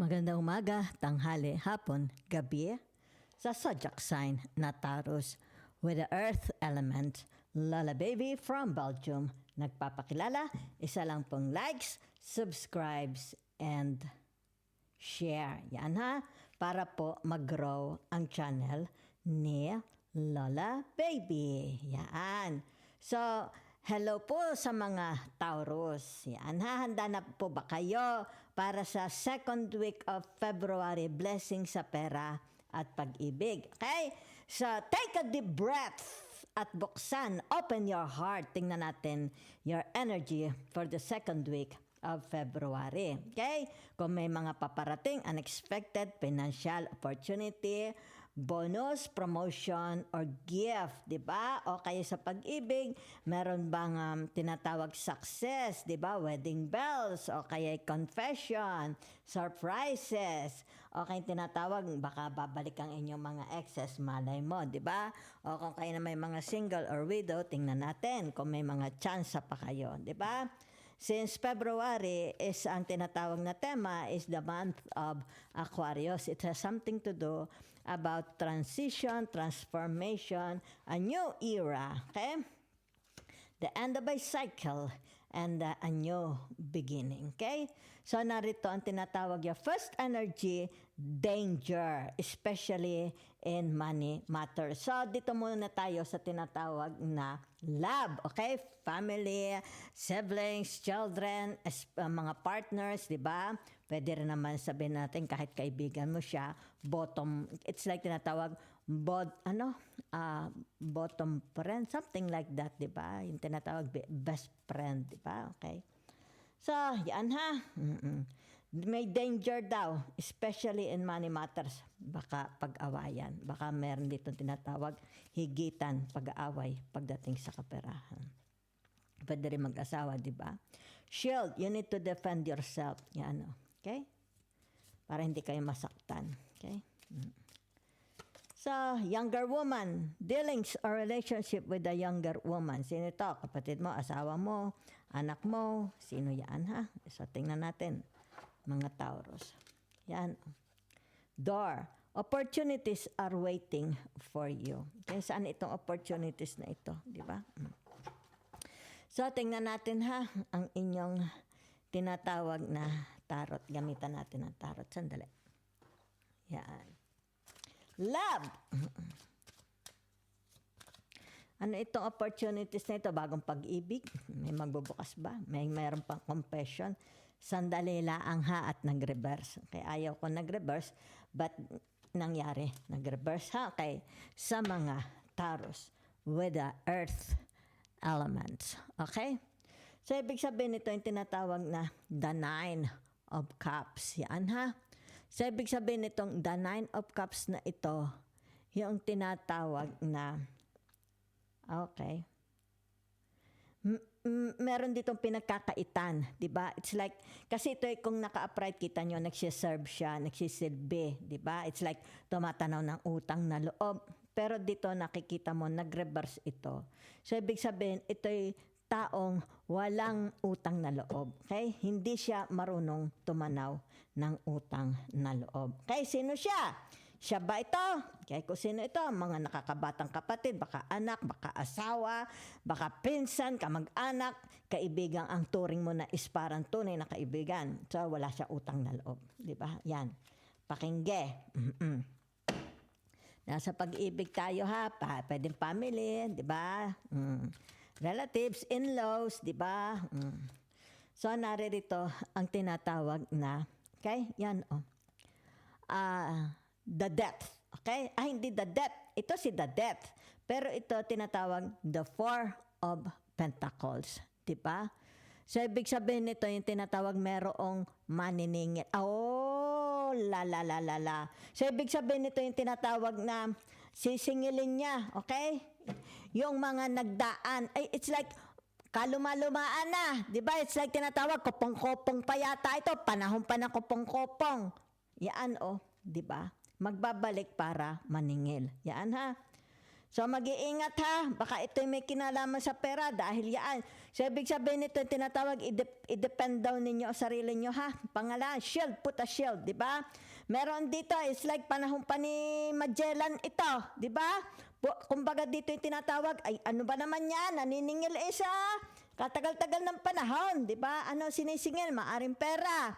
Magandang umaga, tanghali, hapon, gabi sa zodiac sign na Taurus with the earth element. Lola Baby from Belgium. Nagpapakilala, isa lang pong likes, subscribes, and share. Yan ha, para po mag-grow ang channel ni Lola Baby. Yan. So, hello po sa mga Taurus. Yan ha, handa na po ba kayo para sa second week of February, blessing sa pera at pag-ibig? Okay? So, take a deep breath at buksan, open your heart. Tingnan natin your energy for the second week of February. Okay? Kung may mga paparating, unexpected financial opportunity, bonus, promotion, or gift, di ba? O kaya sa pag-ibig, meron bang tinatawag success, di ba? Wedding bells, o kaya confession, surprises, o kaya tinatawag, baka babalik ang inyong mga exes, malay mo, di ba? O kung kayo na may mga single or widow, tingnan natin kung may mga chance pa kayo, di ba? Since February is ang tinatawag na tema is the month of Aquarius. It has something to do about transition, transformation, a new era, okay? The end of a cycle and a new beginning, okay? So narito ang tinatawag yung first energy, danger, especially in money matters. So dito muna tayo sa tinatawag na love, okay? Family, siblings, children, mga partners, di ba? Pwede rin naman sabihin natin kahit kaibigan mo siya, bottom, it's like tinatawag bottom friend, something like that, di ba? Yung tinatawag best friend, di ba? Okay. So, yan ha. May danger daw, especially in money matters. Baka pag-awayan. Baka meron dito tinatawag higitan, pag-aaway pagdating sa kaperahan. Pwede rin mag-asawa, di ba? Shield, you need to defend yourself. Yan, okay? Para hindi kayo masaktan. Okay? So, younger woman, dealings or relationship with a younger woman. Sino ito? Kapatid mo, asawa mo, anak mo, sino yan ha? So, tingnan natin, mga Taurus. Yan. Door, opportunities are waiting for you. Okay, saan itong opportunities na ito? Di ba? So, tingnan natin ha, ang inyong tinatawag na tarot. Gamitan natin ang tarot. Sandali. Yan. Love. Ano itong opportunities na ito? Bagong pag-ibig? May magbubukas ba? Mayroon pang confession? Sandali laang ha at nag-reverse. Okay, ayaw ko nag-reverse, but nangyari, nag-reverse ha. Okay, sa mga Taurus with the earth elements. Okay? So, ibig sabihin ito yung tinatawag na the Nine of Cups. Yan ha. So, ibig sabihin itong the Nine of Cups na ito, yung tinatawag na, okay, meron ditong pinagkakaitan, di ba? It's like, kasi ito kung naka-upright, kita nyo, nagsiserve siya, nagsisilbi, di ba? It's like, tumatanaw ng utang na loob. Pero dito nakikita mo, nag-reverse ito. So, ibig sabihin, ito'y taong walang utang na loob. Okay? Hindi siya marunong tumanaw ng utang na loob. Okay? Sino siya? Siya ba ito? Okay, kung sino ito? Mga nakakabatang kapatid, baka anak, baka asawa, baka pinsan, kamag-anak, kaibigan ang turing mo na is parang tunay na kaibigan. So, wala siya utang na loob. Di ba? Yan. Pakingge. Nasa pag-ibig tayo ha. Pwedeng family, di ba? Relatives, in-laws, di ba? So, naririto ang tinatawag na, okay, yan, the death. Okay? Hindi the death. Ito si the death. Pero ito tinatawag the Four of Pentacles. Di ba? So, ibig sabihin nito yung tinatawag merong maniningil. Oh, la. So, ibig sabihin nito yung tinatawag na sisingilin niya. Okay? Yung mga nagdaan, ay, it's like, kaluma-lumaan na. Diba? It's like tinatawag, kopong-kopong pa yata ito. Panahon pa ng kopong-kopong. Yan, diba? Magbabalik para maningil. Yan, ha? So mag-iingat ha, baka ito may kinalaman sa pera dahil yan. So ibig sabihin nito, tinatawag, i-depend daw ninyo o sarili nyo ha. Pangalan, shield, put a shield, di ba? Meron dito, it's like panahon pa ni Magellan ito, di ba? Kumbaga dito yung tinatawag, ay ano ba naman yan, naniningil isa, katagal-tagal ng panahon, di ba? Ano sinisingil, maaring pera.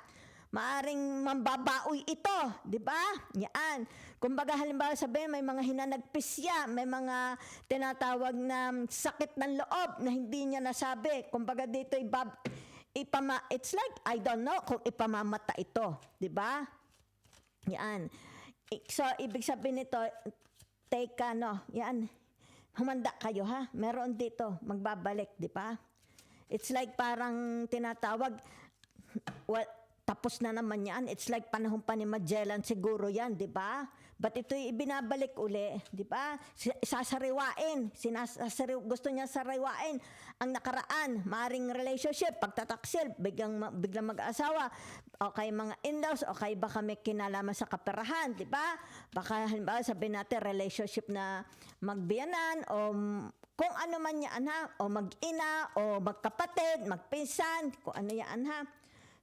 Maaring mambabaoy ito, di ba? Yan. Kumbaga halimbawa sabihin may mga hinanagpisya, may mga tinatawag na sakit ng loob na hindi niya nasabi. Kumbaga dito it's like I don't know kung ipamamata ito, di ba? Yan. So ibig sabihin nito, yan. Humanda kayo ha. Meron dito magbabalik, di ba? It's like parang tinatawag tapos na naman yan. It's like panahon pa ni Magellan siguro yan, di ba? But ito'y ibinabalik uli, di ba? Sasariwain. Gusto niya sariwain ang nakaraan. Maring relationship, pagtataksil, biglang mag-asawa, o kay mga in-laws, o kay baka may kinalaman sa kaperahan, di ba? Baka halimbawa sabihin natin relationship na magbiyanan, o kung ano man yan ha, o mag-ina, o magkapatid, magpinsan, kung ano yan ha.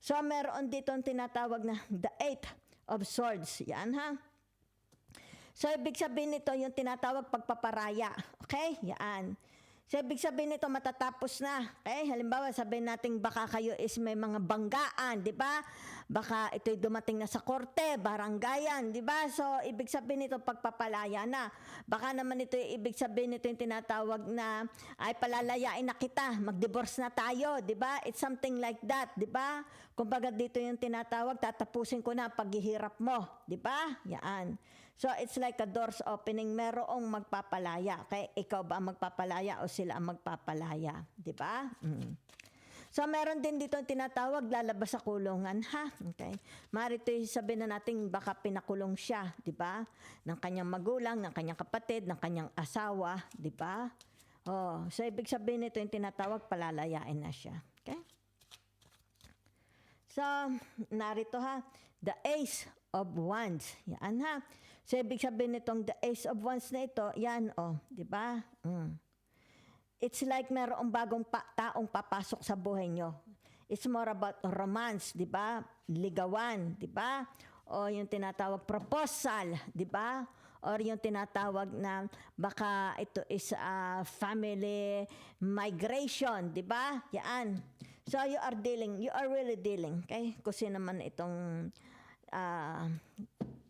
So, meron dito ang tinatawag na the Eight of Swords. Yan, ha? So, ibig sabihin nito yung tinatawag pagpaparaya. Okay? Yan. So, ibig sabihin nito matatapos na. Okay? Halimbawa, sabihin natin baka kayo is may mga banggaan, di ba? Baka ito'y dumating na sa korte, baranggayan, di ba? So, ibig sabihin nito pagpapalaya na. Baka naman ito, ibig sabihin nito yung tinatawag na ay palalayain na kita, mag-divorce na tayo, di ba? It's something like that, di ba? Kumbaga dito yung tinatawag, tatapusin ko na paghihirap mo, di ba? Yan. So, it's like a doors opening. Merong magpapalaya. Okay? Ikaw ba ang magpapalaya o sila ang magpapalaya? Di ba? So, meron din dito ang tinatawag, lalabas sa kulungan, ha? Okay? Marito sabihin na natin, baka pinakulong siya, di ba? Ng kanyang magulang, ng kanyang kapatid, ng kanyang asawa, di ba? Oh, so, ibig sabihin nito yung tinatawag, palalayain na siya. Okay? So, narito ha, the Ace of Wands. Yan ha. So, ibig sabihin nitong the Ace of Wands na ito, yan di ba? It's like merong bagong taong papasok sa buhay nyo. It's more about romance, di ba? Ligawan, di ba? O yung tinatawag proposal, di ba? Or yung tinatawag na baka ito is family migration, di ba? Yan. So you are really dealing, okay? Kasi naman itong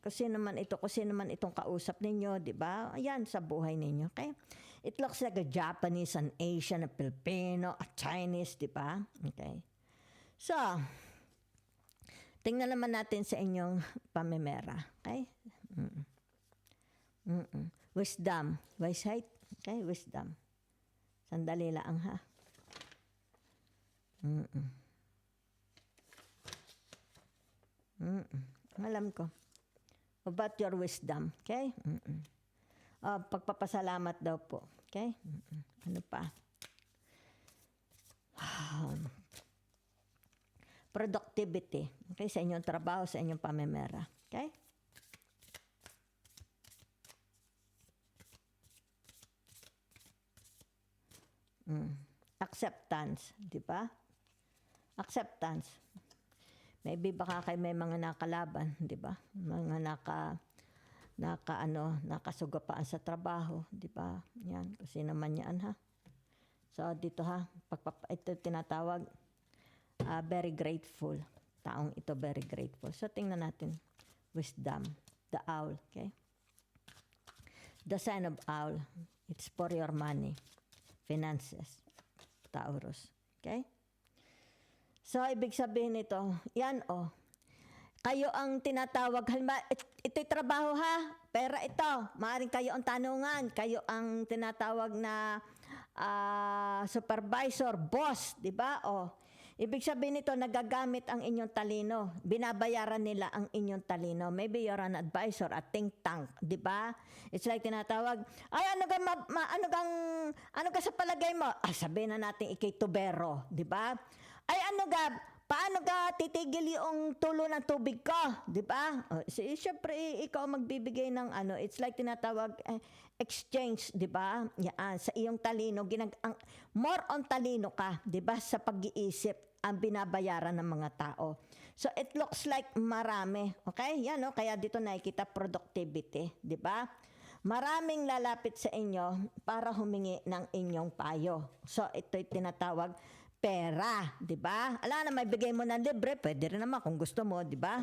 kasi naman itong kausap ninyo, di ba? Ayan, sa buhay ninyo, okay? It looks like a Japanese, an Asian, a Filipino, a Chinese, di ba? Okay. So, tingnan naman natin sa inyong pamimera, okay? Wisdom, wisheit, okay? Wisdom. Sandali lang, ha? Alam ko. About your wisdom. Okay? Pagpapasalamat daw po. Okay? Ano pa? Productivity. Okay? Sa inyong trabaho, sa inyong pamimera. Okay? Acceptance. Di ba? Acceptance. Maybe baka kayo may mga nakalaban, di ba? Mga nakasugapaan sa trabaho, di ba? Yan, kasi naman yan, ha? So, dito, ha? Ito tinatawag, very grateful. Taong ito, very grateful. So, tingnan natin. Wisdom, the owl, okay? The sign of owl, it's for your money, finances, Taurus, okay? So, ibig sabihin nito, yan kayo ang tinatawag, halimbawa, ito'y trabaho ha, pera ito, maaaring kayo ang tanungan, kayo ang tinatawag na supervisor, boss, di ba? Ibig sabihin nito, nagagamit ang inyong talino, binabayaran nila ang inyong talino. Maybe you're an advisor, a think tank, di ba? It's like tinatawag, ay ano ka sa palagay mo? Sabihin na natin ikay tubero, di ba? Ay ano ga, paano ka titigil yung tulo ng tubig ko, di ba? Syempre, ikaw magbibigay ng ano, it's like tinatawag exchange, di ba? Yan, sa iyong talino, more on talino ka, di ba? Sa pag-iisip ang binabayaran ng mga tao. So it looks like marami, okay? Yan, no? Kaya dito nakikita productivity, di ba? Maraming lalapit sa inyo para humingi ng inyong payo. So ito'y tinatawag pera, di ba? Ala na may bigay mo ng libre, pwede rin naman kung gusto mo, di ba?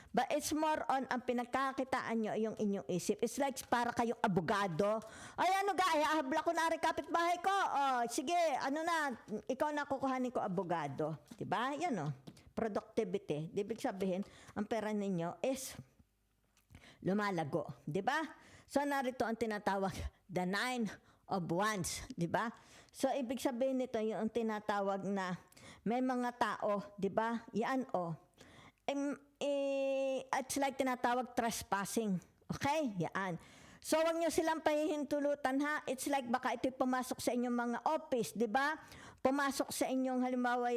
But it's more on ang pinagkakitaan nyo yung inyong isip. It's like para kayong abogado. Ay ano gaya, habla ko na rin kapitbahay ko. Oh, sige, ano na, ikaw na kukuhanin ko abogado. Di ba? Yan o. Productivity. Ibig sabihin, ang pera ninyo is lumalago. Di ba? So narito ang tinatawag the 9 of Wands, di ba? So ibig sabihin nito yung tinatawag na may mga tao, di ba? Yan it's like tinatawag trespassing. Okay? Yan. So wag niyo silang pahihintulutan ha. It's like baka ito'y pumasok sa inyong mga office, di ba? Pumasok sa inyong halimbawa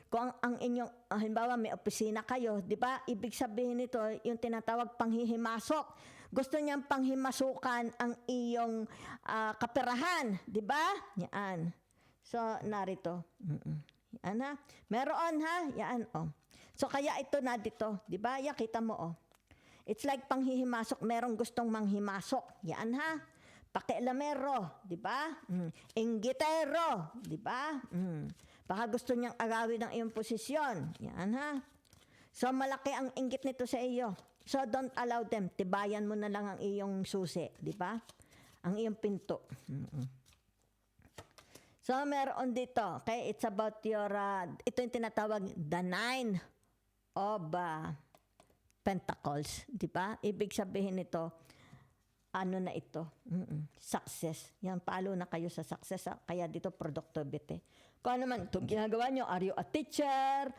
kung ang inyong halimbawa may opisina kayo, di ba? Ibig sabihin nito yung tinatawag panghihimasok. Gusto niyang panghimasukan ang iyong kaperahan, di ba? Yan. So narito. Yan ha. Meron ha. Yan So kaya ito na dito, di ba? Yan kita mo It's like panghihimasok, merong gustong manghimasok. Yan ha. Pakialamero, di ba? Inggitero, di ba? Baka gusto niyang agawin ang iyong posisyon. Yan ha. So malaki ang inggit nito sa iyo. So don't allow them. Tibayan mo na lang ang iyong susi, di ba? Ang iyong pinto. So meron dito, okay? It's about your ito yung tinatawag the 9 of Pentacles, di ba? Ibig sabihin nito, ano na ito? Success. Yan, palo na kayo sa success. Kaya dito, productivity. Kung ano man itong ginagawa nyo, are you a teacher,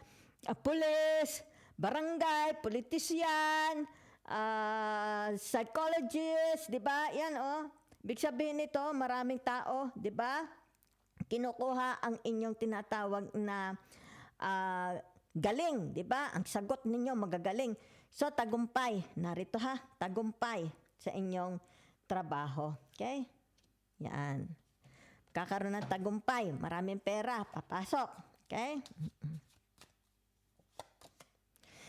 a police, barangay, politician, psychologist, di ba? Yan, Ibig sabihin nito, maraming tao, di ba? Kinukuha ang inyong tinatawag na galing, di ba? Ang sagot ninyo, magagaling. So, tagumpay. Narito ha, tagumpay sa inyong trabaho. Okay? Yan. Kakaroon ng tagumpay. Maraming pera. Papasok. Okay?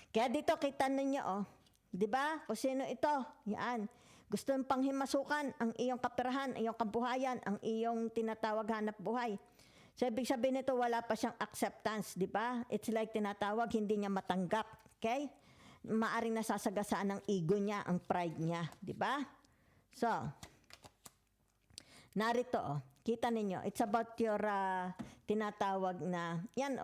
Kaya dito kita ninyo, di ba? Kung sino ito? Yan. Gusto ng panghimasukan ang iyong kaperahan, ang iyong kabuhayan, ang iyong tinatawag hanap buhay. So, ibig sabihin nito, wala pa siyang acceptance, di ba? It's like tinatawag, hindi niya matanggap. Okay? Maaring nasasagasaan ng ego niya, ang pride niya, di ba? So, narito, kita ninyo, it's about your tinatawag na, yan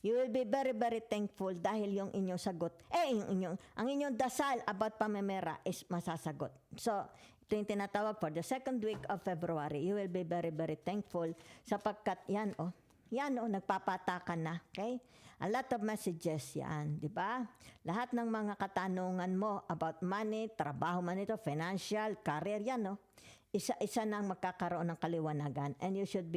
you will be very, very thankful dahil yung inyong sagot, ang inyong dasal about pamemera is masasagot. So, ito yung tinatawag for the second week of February. You will be very, very thankful sapagkat yan, nagpapatakan na. Okay? A lot of messages yan, di ba? Lahat ng mga katanungan mo about money, trabaho man ito, financial, career, yan, isa-isa nang magkakaroon ng kaliwanagan. And you will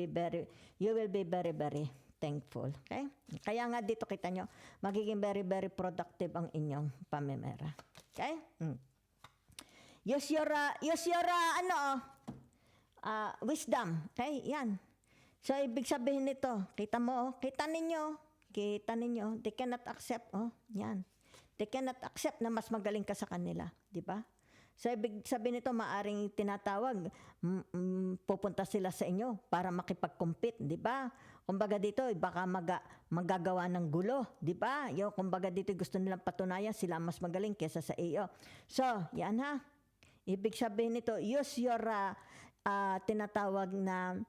be very, very thankful. Okay? Kaya nga dito kita nyo, magiging very, very productive ang inyong pamemera. Okay? Use your wisdom. Okay? Yan. So, ibig sabihin nito, kita ninyo, they cannot accept, yan. They cannot accept na mas magaling ka sa kanila. Di ba? So, ibig sabihin nito, maaring tinatawag, pupunta sila sa inyo para makipag-compete, di ba? Kumbaga dito, baka magagawa ng gulo, di ba? Kumbaga dito, gusto nilang patunayan sila mas magaling kesa sa iyo. So, yan ha. Ibig sabihin nito, use your tinatawag na,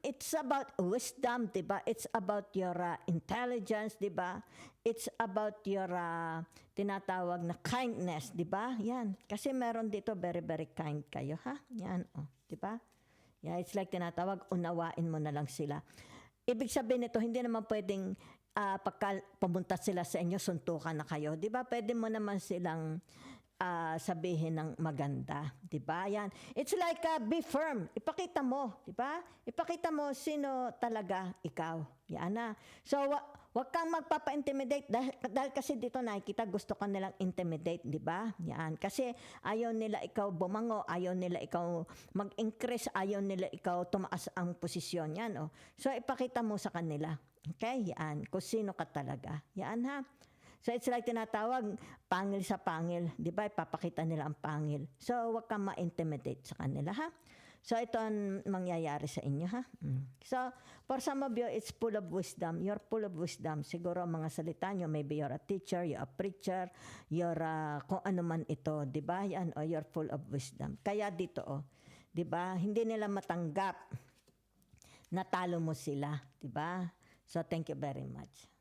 it's about wisdom, di ba? It's about your intelligence, di ba? It's about your tinatawag na kindness, di ba? Yan. Kasi meron dito, very, very kind kayo, ha? Yan, di ba? Yeah, it's like tinatawag, unawain mo na lang sila. Ibig sabihin nito, hindi naman pwedeng pagka pumunta sila sa inyo, suntukan na kayo. Di ba? Pwede mo naman silang sabihin ng maganda, 'di ba? Yan. It's like be firm. Ipakita mo, 'di ba? Ipakita mo sino talaga ikaw. Yan na. So Huwag kang magpapa-intimidate dahil kasi dito nakikita gusto ka nilang intimidate, di ba? Yan. Kasi ayaw nila ikaw bumango, ayaw nila ikaw mag-increase, ayaw nila ikaw tumaas ang posisyon. Yan, oh. So, ipakita mo sa kanila. Okay? Yan. Kung sino ka talaga. Yan, ha? So, it's like tinatawag, pangil sa pangil. Di ba? Ipapakita nila ang pangil. So, huwag kang ma-intimidate sa kanila, ha? So, ito ang mangyayari sa inyo, ha? So, for some of you, it's full of wisdom. You're full of wisdom. Siguro, mga salita nyo, maybe you're a teacher, you're a preacher, you're kung ano man ito, di ba? Yan, o you're full of wisdom. Kaya dito, di ba? Hindi nila matanggap na talo mo sila, di ba? So, thank you very much.